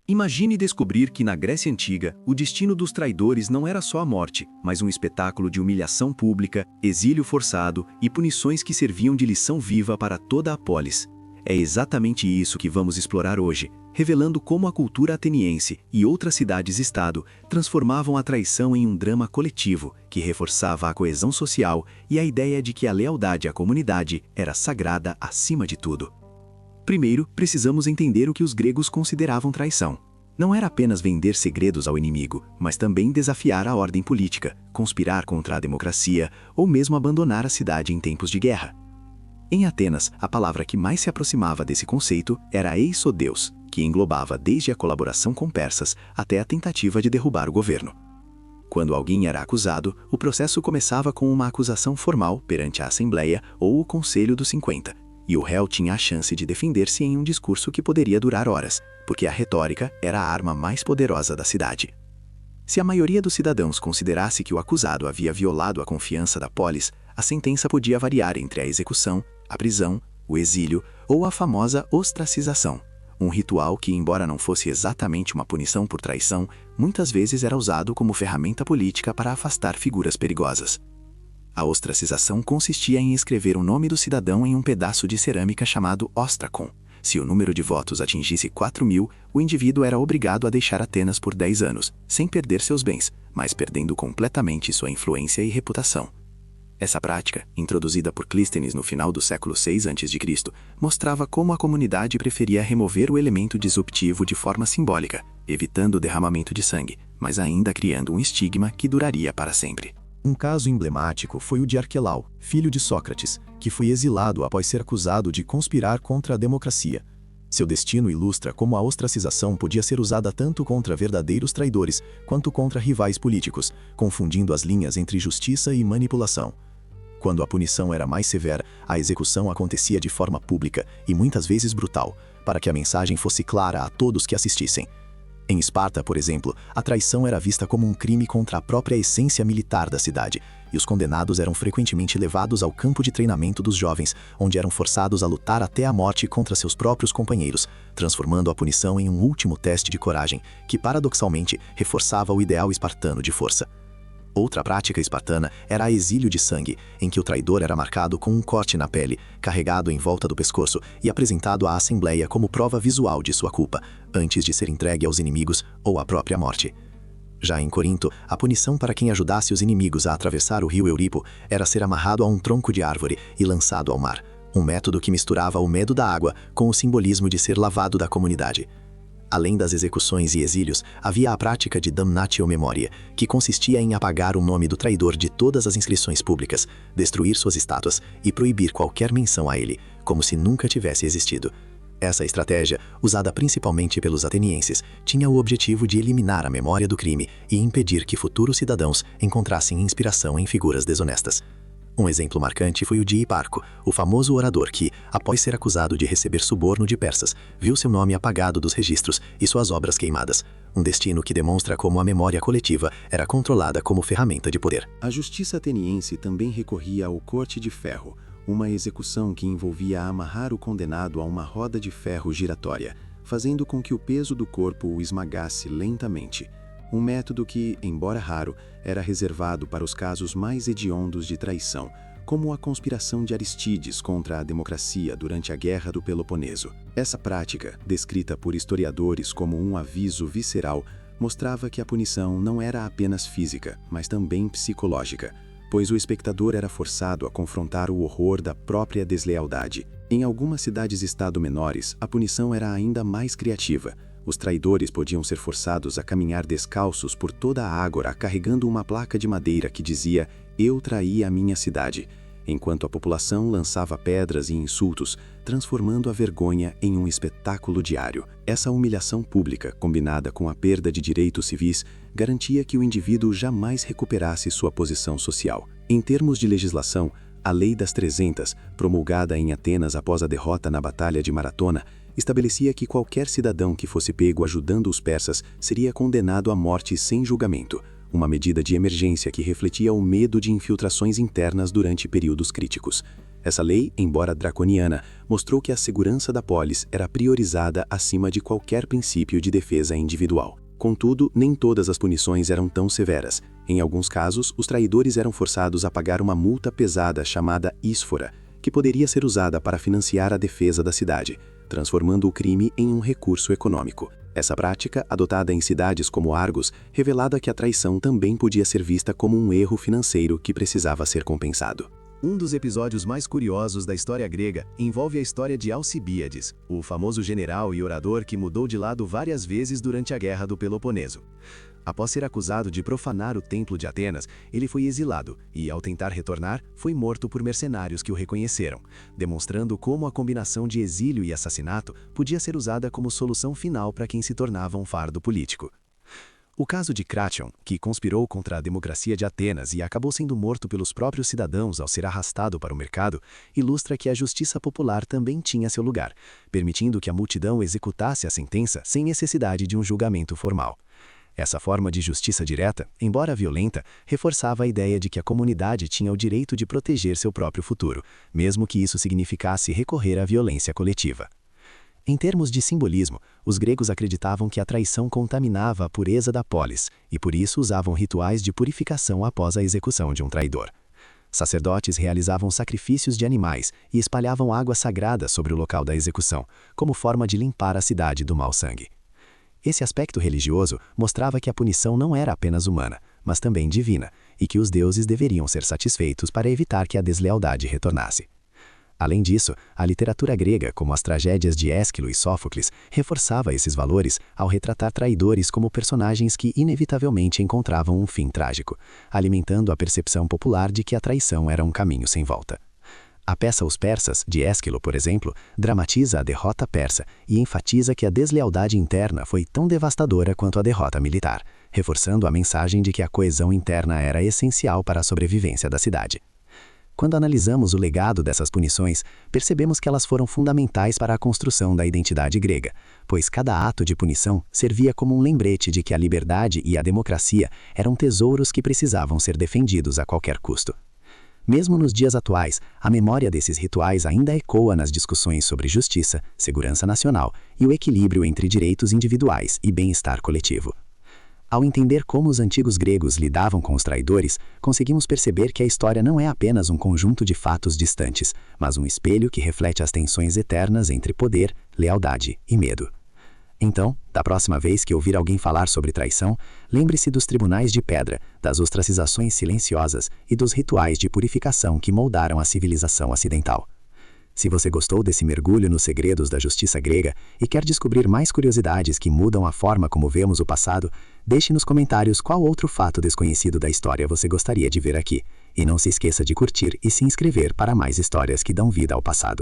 Imagine descobrir que na Grécia Antiga, o destino dos traidores não era só a morte, mas um espetáculo de humilhação pública, exílio forçado e punições que serviam de lição viva para toda a polis. É exatamente isso que vamos explorar hoje, revelando como a cultura ateniense e outras cidades-estado transformavam a traição em um drama coletivo que reforçava a coesão social e a ideia de que a lealdade à comunidade era sagrada acima de tudo. Primeiro, precisamos entender o que os gregos consideravam traição. Não era apenas vender segredos ao inimigo, mas também desafiar a ordem política, conspirar contra a democracia ou mesmo abandonar a cidade em tempos de guerra. Em Atenas, a palavra que mais se aproximava desse conceito era eissodeus, que englobava desde a colaboração com persas até a tentativa de derrubar o governo. Quando alguém era acusado, o processo começava com uma acusação formal perante a Assembleia ou o Conselho dos 50, e o réu tinha a chance de defender-se em um discurso que poderia durar horas, porque a retórica era a arma mais poderosa da cidade. Se a maioria dos cidadãos considerasse que o acusado havia violado a confiança da polis, a sentença podia variar entre a execução, a prisão, o exílio ou a famosa ostracização, um ritual que, embora não fosse exatamente uma punição por traição, muitas vezes era usado como ferramenta política para afastar figuras perigosas. A ostracização consistia em escrever o nome do cidadão em um pedaço de cerâmica chamado ostrakon. Se o número de votos atingisse 4.000, o indivíduo era obrigado a deixar Atenas por 10 anos, sem perder seus bens, mas perdendo completamente sua influência e reputação. Essa prática, introduzida por Clístenes no final do século VI a.C., mostrava como a comunidade preferia remover o elemento disruptivo de forma simbólica, evitando o derramamento de sangue, mas ainda criando um estigma que duraria para sempre. Um caso emblemático foi o de Arquelau, filho de Sócrates, que foi exilado após ser acusado de conspirar contra a democracia. Seu destino ilustra como a ostracização podia ser usada tanto contra verdadeiros traidores quanto contra rivais políticos, confundindo as linhas entre justiça e manipulação. Quando a punição era mais severa, a execução acontecia de forma pública e muitas vezes brutal, para que a mensagem fosse clara a todos que assistissem. Em Esparta, por exemplo, a traição era vista como um crime contra a própria essência militar da cidade, e os condenados eram frequentemente levados ao campo de treinamento dos jovens, onde eram forçados a lutar até a morte contra seus próprios companheiros, transformando a punição em um último teste de coragem, que paradoxalmente reforçava o ideal espartano de força. Outra prática espartana era a exílio de sangue, em que o traidor era marcado com um corte na pele, carregado em volta do pescoço e apresentado à Assembleia como prova visual de sua culpa, antes de ser entregue aos inimigos ou à própria morte. Já em Corinto, a punição para quem ajudasse os inimigos a atravessar o rio Euripo era ser amarrado a um tronco de árvore e lançado ao mar, um método que misturava o medo da água com o simbolismo de ser lavado da comunidade. Além das execuções e exílios, havia a prática de damnatio memoriae, que consistia em apagar o nome do traidor de todas as inscrições públicas, destruir suas estátuas e proibir qualquer menção a ele, como se nunca tivesse existido. Essa estratégia, usada principalmente pelos atenienses, tinha o objetivo de eliminar a memória do crime e impedir que futuros cidadãos encontrassem inspiração em figuras desonestas. Um exemplo marcante foi o de Hiparco, o famoso orador que, após ser acusado de receber suborno de persas, viu seu nome apagado dos registros e suas obras queimadas, um destino que demonstra como a memória coletiva era controlada como ferramenta de poder. A justiça ateniense também recorria ao corte de ferro, uma execução que envolvia amarrar o condenado a uma roda de ferro giratória, fazendo com que o peso do corpo o esmagasse lentamente. Um método que, embora raro, era reservado para os casos mais hediondos de traição, como a conspiração de Aristides contra a democracia durante a Guerra do Peloponeso. Essa prática, descrita por historiadores como um aviso visceral, mostrava que a punição não era apenas física, mas também psicológica, pois o espectador era forçado a confrontar o horror da própria deslealdade. Em algumas cidades-estado menores, a punição era ainda mais criativa. Os traidores podiam ser forçados a caminhar descalços por toda a ágora carregando uma placa de madeira que dizia "Eu traí a minha cidade", enquanto a população lançava pedras e insultos, transformando a vergonha em um espetáculo diário. Essa humilhação pública, combinada com a perda de direitos civis, garantia que o indivíduo jamais recuperasse sua posição social. Em termos de legislação, a Lei das 300, promulgada em Atenas após a derrota na Batalha de Maratona, estabelecia que qualquer cidadão que fosse pego ajudando os persas seria condenado à morte sem julgamento, uma medida de emergência que refletia o medo de infiltrações internas durante períodos críticos. Essa lei, embora draconiana, mostrou que a segurança da polis era priorizada acima de qualquer princípio de defesa individual. Contudo, nem todas as punições eram tão severas. Em alguns casos, os traidores eram forçados a pagar uma multa pesada chamada ísfora, que poderia ser usada para financiar a defesa da cidade, transformando o crime em um recurso econômico. Essa prática, adotada em cidades como Argos, revelava que a traição também podia ser vista como um erro financeiro que precisava ser compensado. Um dos episódios mais curiosos da história grega envolve a história de Alcibíades, o famoso general e orador que mudou de lado várias vezes durante a Guerra do Peloponeso. Após ser acusado de profanar o templo de Atenas, ele foi exilado e, ao tentar retornar, foi morto por mercenários que o reconheceram, demonstrando como a combinação de exílio e assassinato podia ser usada como solução final para quem se tornava um fardo político. O caso de Cration, que conspirou contra a democracia de Atenas e acabou sendo morto pelos próprios cidadãos ao ser arrastado para o mercado, ilustra que a justiça popular também tinha seu lugar, permitindo que a multidão executasse a sentença sem necessidade de um julgamento formal. Essa forma de justiça direta, embora violenta, reforçava a ideia de que a comunidade tinha o direito de proteger seu próprio futuro, mesmo que isso significasse recorrer à violência coletiva. Em termos de simbolismo, os gregos acreditavam que a traição contaminava a pureza da polis, e por isso usavam rituais de purificação após a execução de um traidor. Sacerdotes realizavam sacrifícios de animais e espalhavam água sagrada sobre o local da execução, como forma de limpar a cidade do mau sangue. Esse aspecto religioso mostrava que a punição não era apenas humana, mas também divina, e que os deuses deveriam ser satisfeitos para evitar que a deslealdade retornasse. Além disso, a literatura grega, como as tragédias de Ésquilo e Sófocles, reforçava esses valores ao retratar traidores como personagens que inevitavelmente encontravam um fim trágico, alimentando a percepção popular de que a traição era um caminho sem volta. A peça Os Persas, de Ésquilo, por exemplo, dramatiza a derrota persa e enfatiza que a deslealdade interna foi tão devastadora quanto a derrota militar, reforçando a mensagem de que a coesão interna era essencial para a sobrevivência da cidade. Quando analisamos o legado dessas punições, percebemos que elas foram fundamentais para a construção da identidade grega, pois cada ato de punição servia como um lembrete de que a liberdade e a democracia eram tesouros que precisavam ser defendidos a qualquer custo. Mesmo nos dias atuais, a memória desses rituais ainda ecoa nas discussões sobre justiça, segurança nacional e o equilíbrio entre direitos individuais e bem-estar coletivo. Ao entender como os antigos gregos lidavam com os traidores, conseguimos perceber que a história não é apenas um conjunto de fatos distantes, mas um espelho que reflete as tensões eternas entre poder, lealdade e medo. Então, da próxima vez que ouvir alguém falar sobre traição, lembre-se dos tribunais de pedra, das ostracizações silenciosas e dos rituais de purificação que moldaram a civilização ocidental. Se você gostou desse mergulho nos segredos da justiça grega e quer descobrir mais curiosidades que mudam a forma como vemos o passado, deixe nos comentários qual outro fato desconhecido da história você gostaria de ver aqui. E não se esqueça de curtir e se inscrever para mais histórias que dão vida ao passado.